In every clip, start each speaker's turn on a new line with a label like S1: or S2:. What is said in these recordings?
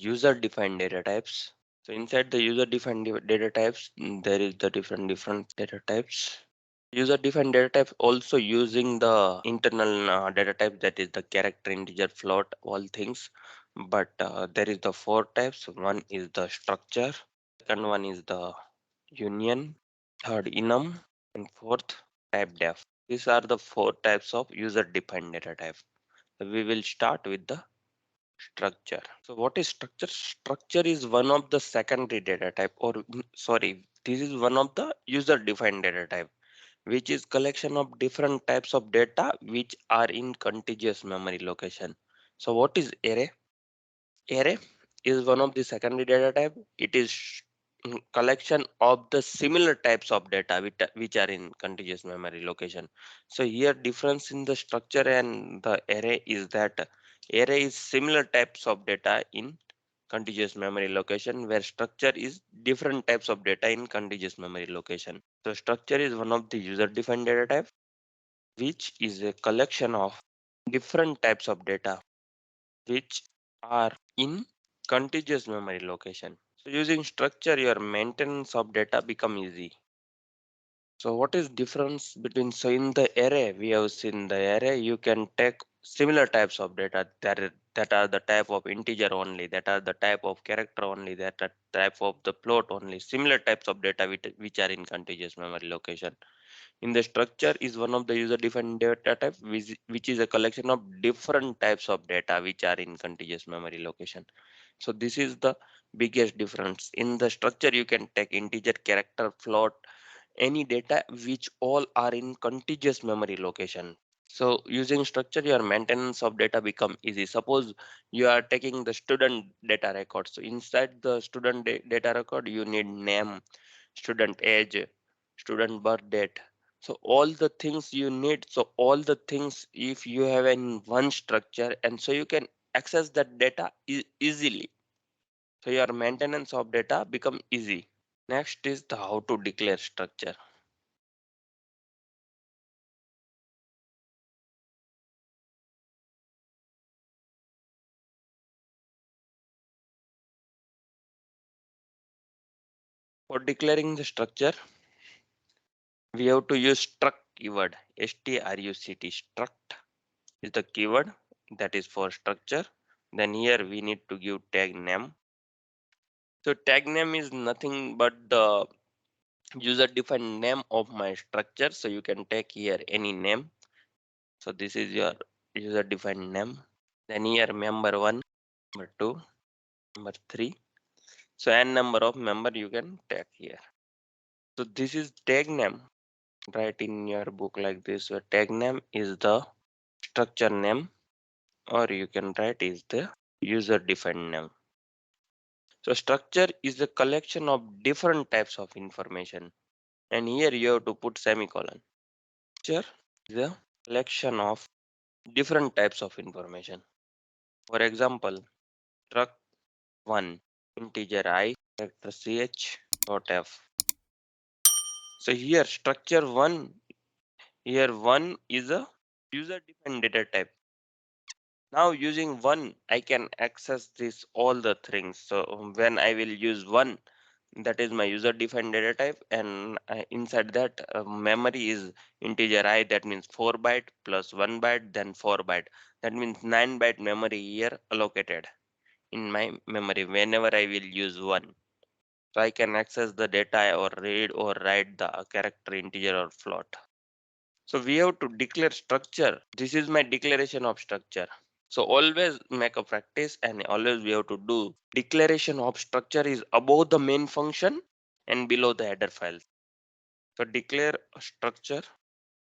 S1: user defined data types. So inside the user defined data types, there is the different data types. User defined data types also using the internal data type, that is the character, integer, float, all things. But there is the four types. One is the structure, second one is the union, third enum, and fourth type def. These are the four types of user defined data type. So we will start with the structure. So what is structure? Structure is one of the secondary data type, or sorry, this is one of the user defined data type, which is collection of different types of data which are in contiguous memory location. So what is array? Array is one of the secondary data type. It is collection of the similar types of data which are in contiguous memory location. So here difference in the structure and the array is that array is similar types of data in contiguous memory location, where structure is different types of data in contiguous memory location. So structure is one of the user defined data type, which is a collection of different types of data which are in contiguous memory location. So using structure, your maintenance of data become easy. So what is difference between, so in the array, we have seen the array, you can take similar types of data that are the type of integer only, that are the type of character only, that are type of the float only, similar types of data which are in contiguous memory location. In the structure is one of the user defined data type, which is a collection of different types of data which are in contiguous memory location. So this is the biggest difference. In the structure, you can take integer, character, float, any data which all are in contiguous memory location. So using structure, your maintenance of data become easy. Suppose you are taking the student data record. So inside the student data record, you need name, student age, student birth date. So all the things you need. So all the things, if you have in one structure, and so you can access that data easily. So your maintenance of data become easy. Next is the how to declare structure. For declaring the structure, we have to use struct keyword. Struct. Struct is the keyword that is for structure. Then here we need to give tag name. So tag name is nothing but the user defined name of my structure. So you can take here any name. So this is your user defined name. Then here member 1, member 2, member 3. So n number of member you can take here. So this is tag name. Write in your book like this. So tag name is the structure name, or you can write is the user defined name. So structure is a collection of different types of information, and here you have to put semicolon. Structure is a collection of different types of information. For example, struct 1 integer I character ch dot f. So here structure 1, here 1 is a user defined data type. Now using one, I can access this all the things. So when I will use one, that is my user defined data type, and inside that memory is integer I, that means 4 byte plus 1 byte, then 4 byte. That means 9 byte memory here allocated in my memory whenever I will use one. So I can access the data or read or write the character, integer or float. So we have to declare structure. This is my declaration of structure. So always make a practice, and always we have to do declaration of structure is above the main function and below the header files. So declare a structure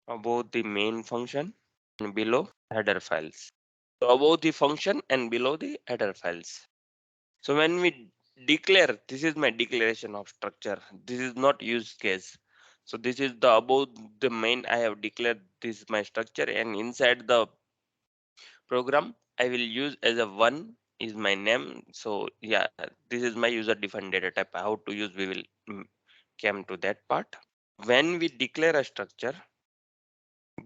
S1: above the main function and below header files. So above the function and below the header files. So when we declare, this is my declaration of structure. This is not use case. So this is the above the main, I have declared this is my structure, and inside the program I will use as a one is my name. So yeah, this is my user defined data type. How to use, we will come to that part. When we declare a structure,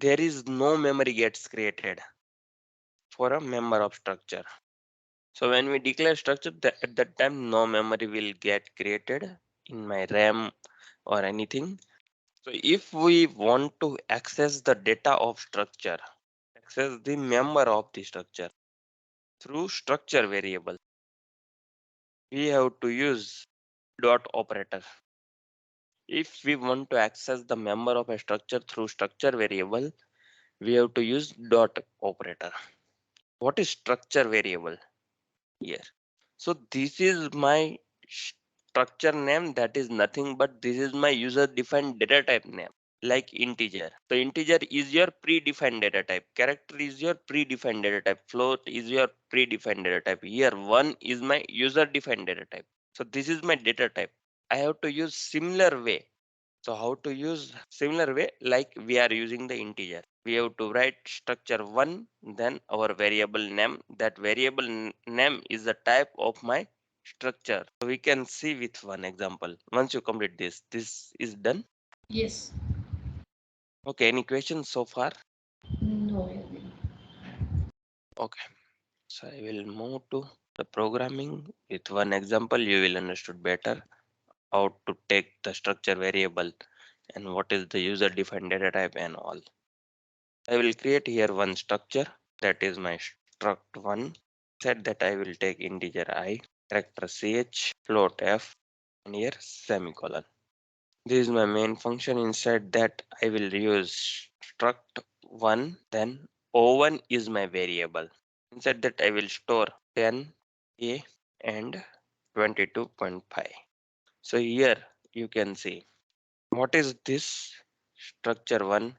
S1: there is no memory gets created for a member of structure. So when we declare structure, at that time no memory will get created in my RAM or anything. So if we want to access the data of structure, access the member of the structure through structure variable, we have to use dot operator. If we want to access the member of a structure through structure variable, we have to use dot operator. What is structure variable here? So this is my structure name, that is nothing but this is my user defined data type name, like integer. So integer is your predefined data type, character is your predefined data type, float is your predefined data type. Here one is my user defined data type. So this is my data type. I have to use similar way. So how to use similar way, like we are using the integer. We have to write structure 1, then our variable name. That variable name is the type of my structure. So we can see with one example. Once you complete this is done.
S2: Yes.
S1: Okay, any questions so far?
S2: No, Yogin.
S1: Okay, so I will move to the programming. With one example, you will understood better how to take the structure variable and what is the user defined data type and all. I will create here one structure, that is my struct1. Set that I will take integer I, character ch, float f, and here semicolon. This is my main function. Inside that I will use struct1, then o1 is my variable. Inside that I will store 10a and 22.5. So here you can see what is this structure 1.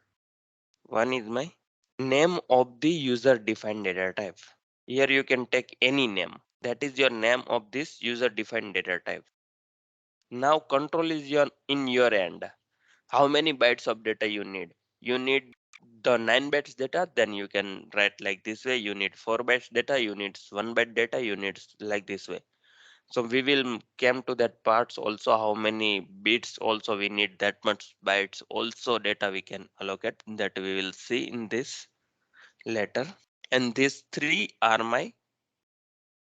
S1: One is my name of the user defined data type. Here you can take any name. That is your name of this user defined data type. Now control is in your end. How many bytes of data you need? You need the 9 bytes data, then you can write like this way. You need 4 bytes data, you need 1 byte data, you need like this way. So we will come to that parts also, how many bits also we need, that much bytes also data we can allocate, that we will see in this later. And these three are my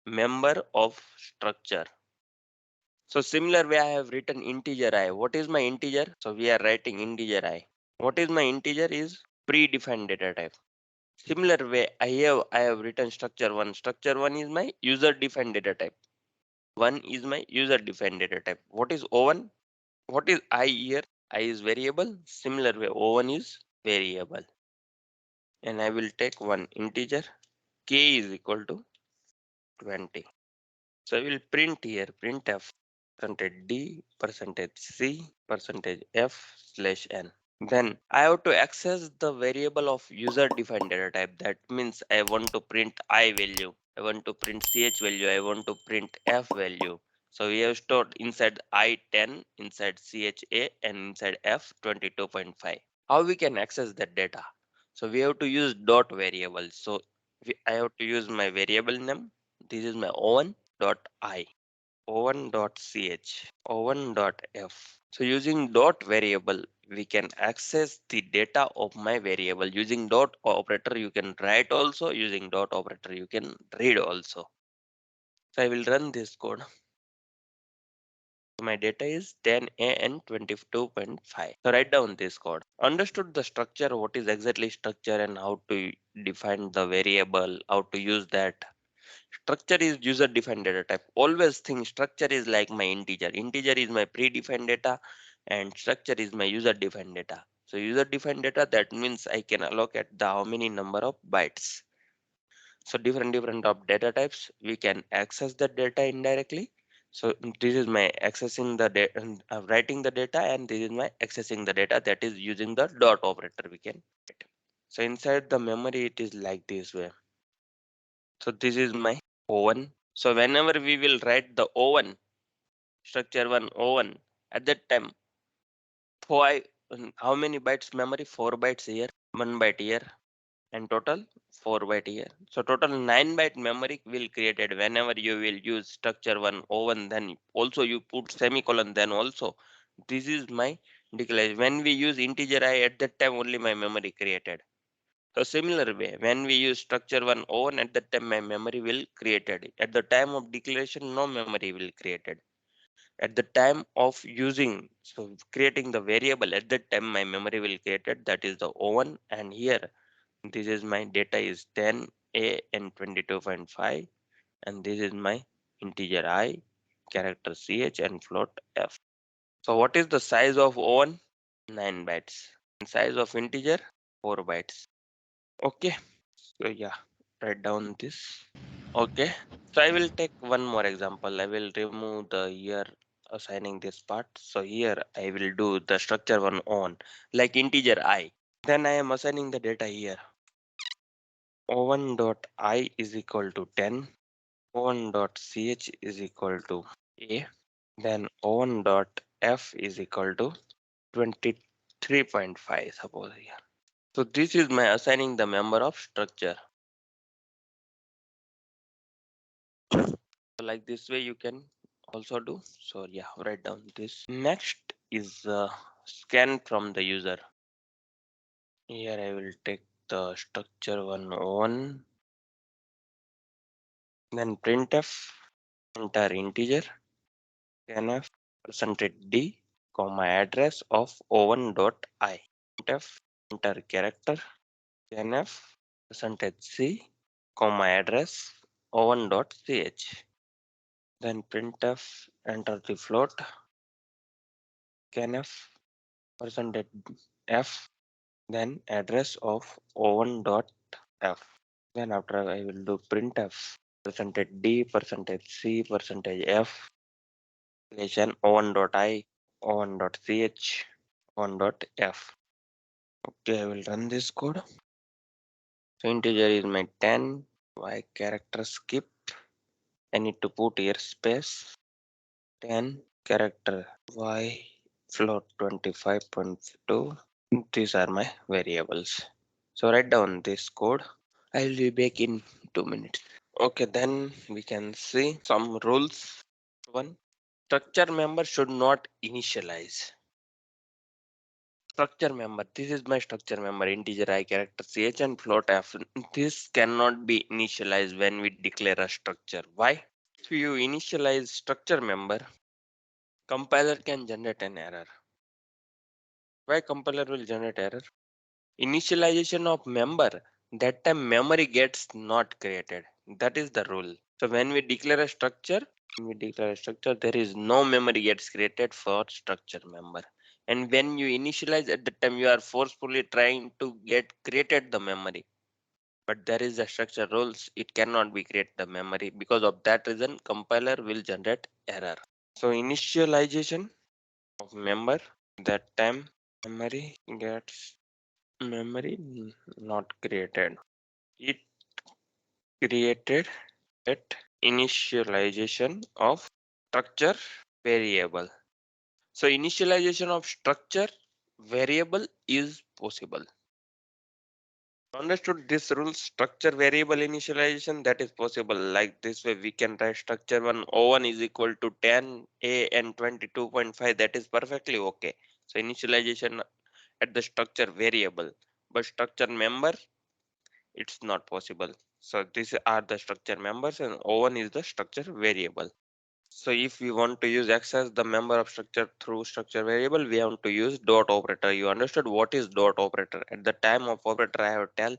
S1: member of structure. So similar way I have written integer I. What is my integer? So we are writing integer I. What is my integer is predefined data type. Similar way I have written structure 1. Structure 1 is my user defined data type. 1 is my user defined data type. What is O1? What is I here? I is variable. Similar way O1 is variable. And I will take one integer. K is equal to 20. So I will print here printf percentage d percentage c percentage f slash n. Then I have to access the variable of user defined data type. That means I want to print I value, I want to print ch value, I want to print f value. So we have stored inside I10, inside cha, and inside f 22.5. How we can access that data? So we have to use dot variable. So I have to use my variable name. This is my o1 dot I, o1 dot ch, o1 dot f. So using dot variable, we can access the data of my variable. Using dot operator, you can write also. Using dot operator, you can read also. So I will run this code. My data is 10a and 22.5. So write down this code. Understood the structure, what is exactly structure and how to define the variable, how to use that. Structure is user defined data type. Always think structure is like my integer. Integer is my predefined data and structure is my user defined data. So user defined data, that means I can allocate the how many number of bytes. So different of data types, we can access the data indirectly. So this is my accessing the data, writing the data, and this is my accessing the data, that is using the dot operator we can write. So inside the memory it is like this way. So this is my O1. So whenever we will write the O1, structure 1 O1, at that time, why, how many bytes memory? 4 bytes here, 1 byte here, and total 4 byte here. So total 9 byte memory will created whenever you will use structure 1 O1. Then also you put semicolon. Then also this is my declaration. When we use integer I, at that time only my memory created. So similar way, when we use structure one on, at the time my memory will created. At the time of declaration, no memory will created. At the time of using, so creating the variable, at that time my memory will created. That is the on, and here this is my data is 10 a and 22.5, and this is my integer I, character ch, and float f. So what is the size of on? 9 bytes. And size of integer? 4 bytes. Okay. So yeah, write down this. Okay. So I will take one more example. I will remove the here assigning this part. So here I will do the structure one on like integer I. Then I am assigning the data here. O1 dot I is equal to 10. O1 dot ch is equal to a. Then O1 dot f is equal to 23.5, suppose here. So this is my assigning the member of structure. So like this way you can also do. So yeah, write down this. Next is scan from the user. Here I will take the structure one, then printf, enter integer, scanf, percentage d, comma address of o1 dot I. Printf, enter character, scanf, percentage c, comma address o1 dot ch. Then printf, enter the float, scanf, percentage f, then address of o1 dot f. Then after I will do printf, percentage d, percentage c, percentage f, relation o1 dot I, o1 dot ch, o1 dot f. Okay, I will run this code. So integer is my 10, y character skip. I need to put here space 10 character y float 25.2. These are my variables. So write down this code. I will be back in 2 minutes. Okay, then we can see some rules. One, structure member should not initialize. Structure member. This is my structure member. Integer I, character ch, and float f. This cannot be initialized when we declare a structure. Why? If you initialize structure member, compiler can generate an error. Why compiler will generate error? Initialization of member, that time memory gets not created. That is the rule. So when we declare a structure, there is no memory gets created for structure member. And when you initialize at the time, you are forcefully trying to get created the memory. But there is a structure rules, it cannot be create the memory. Because of that reason, compiler will generate error. So initialization of member, that time memory gets not created. It created at initialization of structure variable. So initialization of structure variable is possible. Understood this rule, structure variable initialization, that is possible. Like this way we can write structure one o1 is equal to 10 a and 22.5. That is perfectly okay. So initialization at the structure variable, but structure member, it's not possible. So these are the structure members and o1 is the structure variable. So if we want to use access the member of structure through structure variable, we have to use dot operator. You understood what is dot operator? At the time of operator, I have tell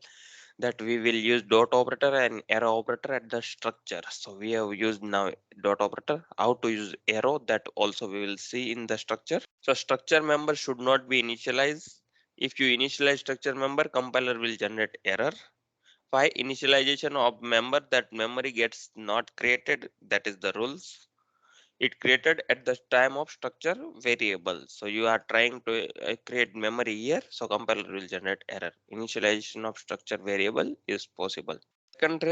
S1: that we will use dot operator and arrow operator at the structure. So we have used now dot operator. How to use arrow, that also we will see in the structure. So structure member should not be initialized. If you initialize structure member, compiler will generate error. Why? Initialization of member, that memory gets not created. That is the rules. It created at the time of structure variable. So you are trying to create memory here. So compiler will generate error. Initialization of structure variable is possible. Second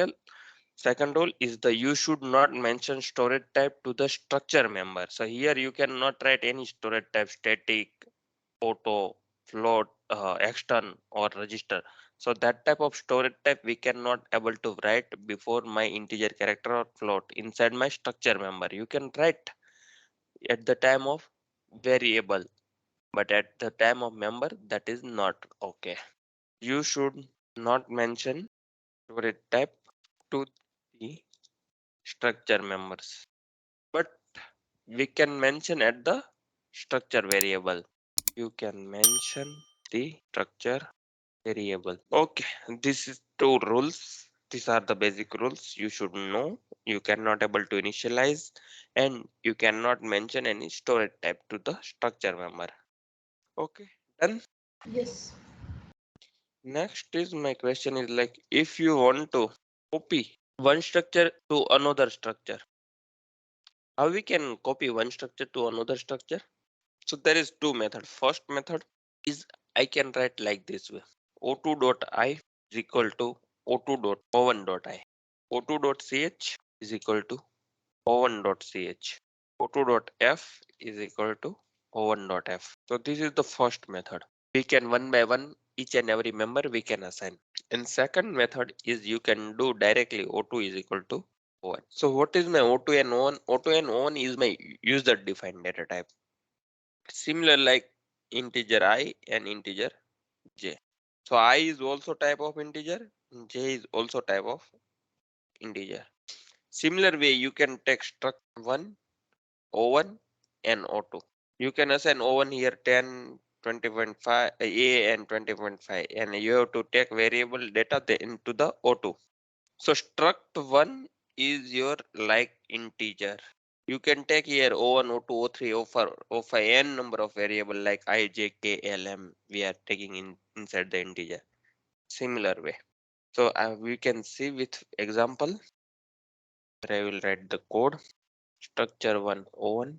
S1: rule is the you should not mention storage type to the structure member. So here you cannot write any storage type, static, auto, float, extern, or register. So that type of storage type we cannot able to write before my integer character or float inside my structure member. You can write at the time of variable, but at the time of member, that is not okay. You should not mention storage type to the structure members, but we can mention at the structure variable. You can mention the structure variable. Okay, this is two rules. These are the basic rules you should know. You cannot able to initialize and you cannot mention any storage type to the structure member. Okay, done.
S2: Yes.
S1: Next is my question is like, if you want to copy one structure to another structure, how we can copy one structure to another structure? So there is two method. First method is I can write like this way. O2.I is equal to O2.O1.I. O2.ch is equal to O1.ch. O2.f is equal to O1.f. So this is the first method. We can one by one each and every member we can assign. And second method is you can do directly O2 is equal to O1. So what is my O2 and O1? O2 and O1 is my user defined data type. Similar like integer I and integer j. So I is also type of integer, j is also type of integer. Similar way you can take struct 1, O1 and O2. You can assign O1 here 10, 20.5, A and 20.5, and you have to take variable data into the O2. So struct 1 is your like integer. You can take here O1, O2, O3, O4, O5, n number of variable like I, J, K, L, M. We are taking inside the integer. Similar way. So we can see with example. I will write the code. Structure 1 O1.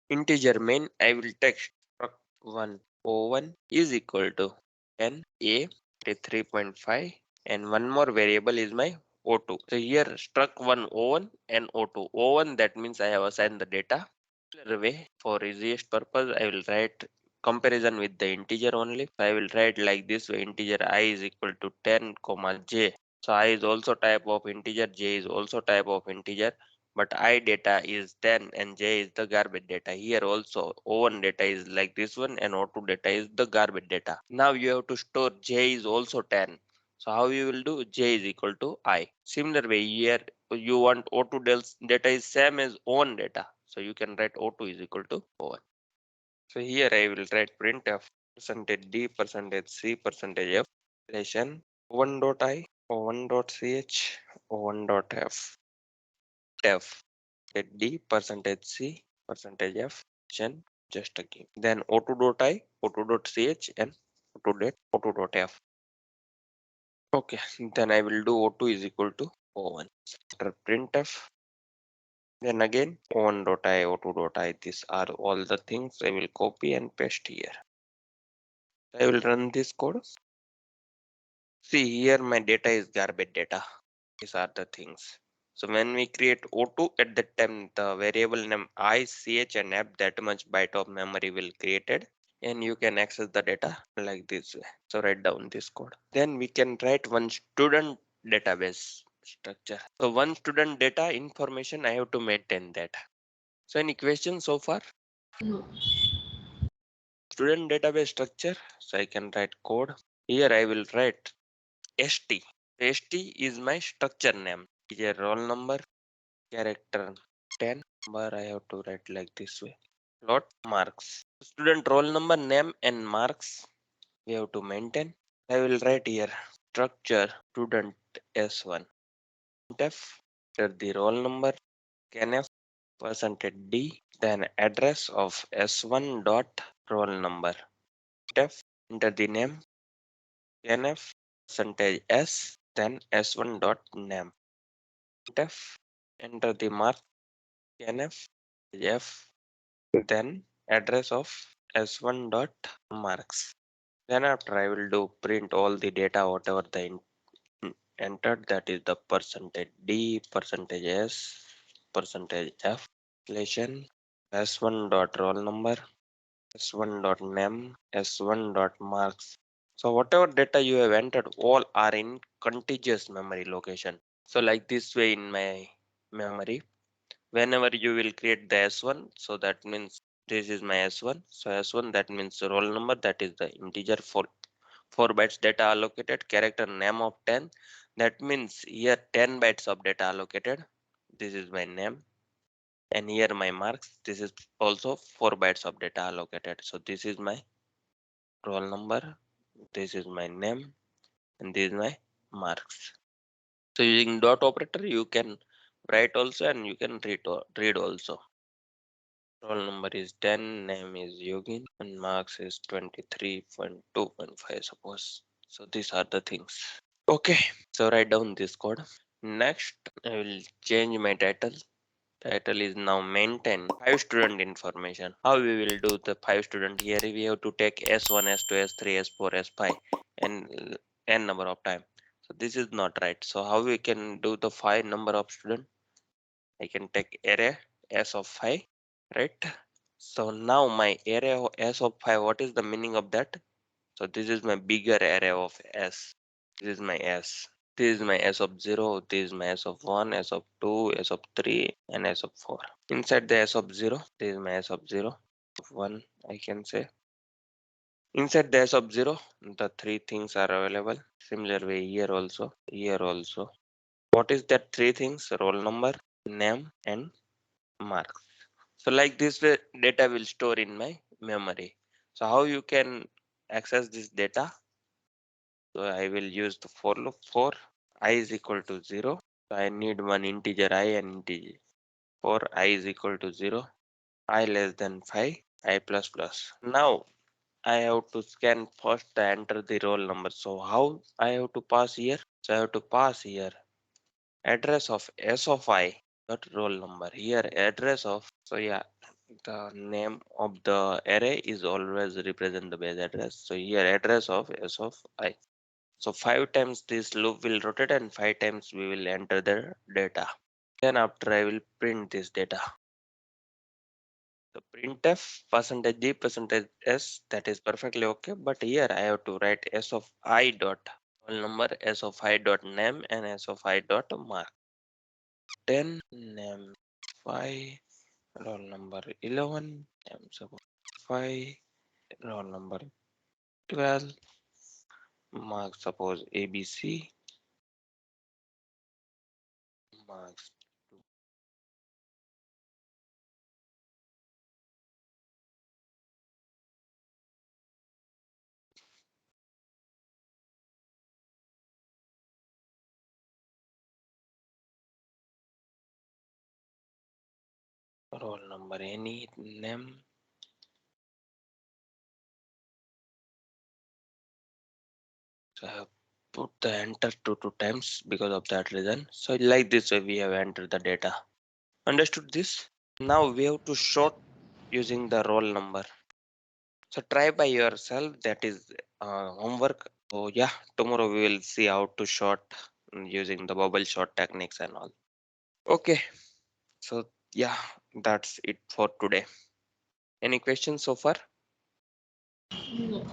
S1: Integer main. I will take struct 1 O1 is equal to n A 3.5, and one more variable is my O2. So here struct 1 O1 and O2. O1 that means I have assigned the data. Similar way for easiest purpose I will write comparison with the integer only. So I will write like this way, integer I is equal to 10 comma j. So I is also type of integer, j is also type of integer, but I data is 10 and j is the garbage data. Here also O1 data is like this one and O2 data is the garbage data. Now you have to store j is also 10. So how you will do? J is equal to I. Similar way here you want O2 data is same as O1 data. So you can write O2 is equal to O1. So here I will write printf percentage %d percentage %c percentage %f relation O1 dot I O1 dot ch O1 dot f d percentage %c percentage %f relation just again. Then O2 dot I O2 dot ch and O2 dot f. Okay, then I will do O2 is equal to O1. After printf, then again O1 dot I O2 dot I. These are all the things I will copy and paste here. I will run this code. See here my data is garbage data. These are the things. So when we create O2 at that time the variable name I, ch and f that much byte of memory will created, and you can access the data like this way. So write down this code. Then we can write one student database structure. So one student data information I have to maintain that. So any questions so far?
S2: No.
S1: Student database structure. So I can write code. Here I will write st. st is my structure name. Is a roll number, character 10 number. I have to write like this way. Plot marks. Student roll number, name and marks we have to maintain. I will write here structure student s1. Def the roll number, scanf percentage d, then address of s1 dot roll number. Def enter the name, scanf percentage s, then s1 dot name. Def enter the mark, scanf f, then address of s1 dot marks. Then after I will do print all the data whatever the entered, that is the percentage d, percentage s, percentage f, relation s1 dot roll number, s1 dot name, s1 dot marks. So whatever data you have entered all are in contiguous memory location. So like this way in my memory, whenever you will create the s1, so that means this is my s1. So s1 that means the roll number, that is the integer for 4 bytes data allocated, character name of 10. That means here 10 bytes of data allocated. This is my name, and here my marks. This is also 4 bytes of data allocated. So this is my roll number, this is my name, and this is my marks. So using dot operator, you can write also and you can read also. Roll number is 10, name is Yogin, and marks is 23.2.5 suppose. So these are the things. Okay, so write down this code. Next, I will change my title. Title is now maintain 5 student information. How we will do the 5 student? Here we have to take S1, S2, S3, S4, S5 and n number of time. So this is not right. So how we can do the 5 number of student? I can take array S of 5, right? So now my array of S of 5, what is the meaning of that? So this is my bigger array of S. This is my S. This is my S of 0, this is my S of 1, S of 2, S of 3, and S of 4. Inside the S of 0, this is my S of 0, of 1, I can say. Inside the S of 0, the 3 things are available. Similar way here also, here also. What is that 3 things? Roll number, name, and marks. So like this way, data will store in my memory. So how you can access this data? So I will use the for loop for I is equal to 0. So I need one integer I and integer. For I is equal to 0, I less than 5, I plus plus. Now I have to scan first to enter the roll number. So how I have to pass here? So I have to pass here address of S of I dot roll number. Here address of, so yeah, the name of the array is always represent the base address. So here address of S of I. So 5 times this loop will rotate and 5 times we will enter the data. Then after I will print this data. So printf percentage d percentage s, that is perfectly okay. But here I have to write s of I dot roll number, s of I dot name, and s of I dot mark. 10 name 5, roll number 11, name suppose 5, roll number 12, mark suppose ABC, marks roll number any name. So I have put the enter two times because of that reason. So like this way we have entered the data. Understood this? Now we have to sort using the roll number. So try by yourself. That is homework. So yeah, tomorrow we will see how to sort using the bubble sort techniques and all. Okay. So yeah, that's it for today. Any questions so far?
S2: No.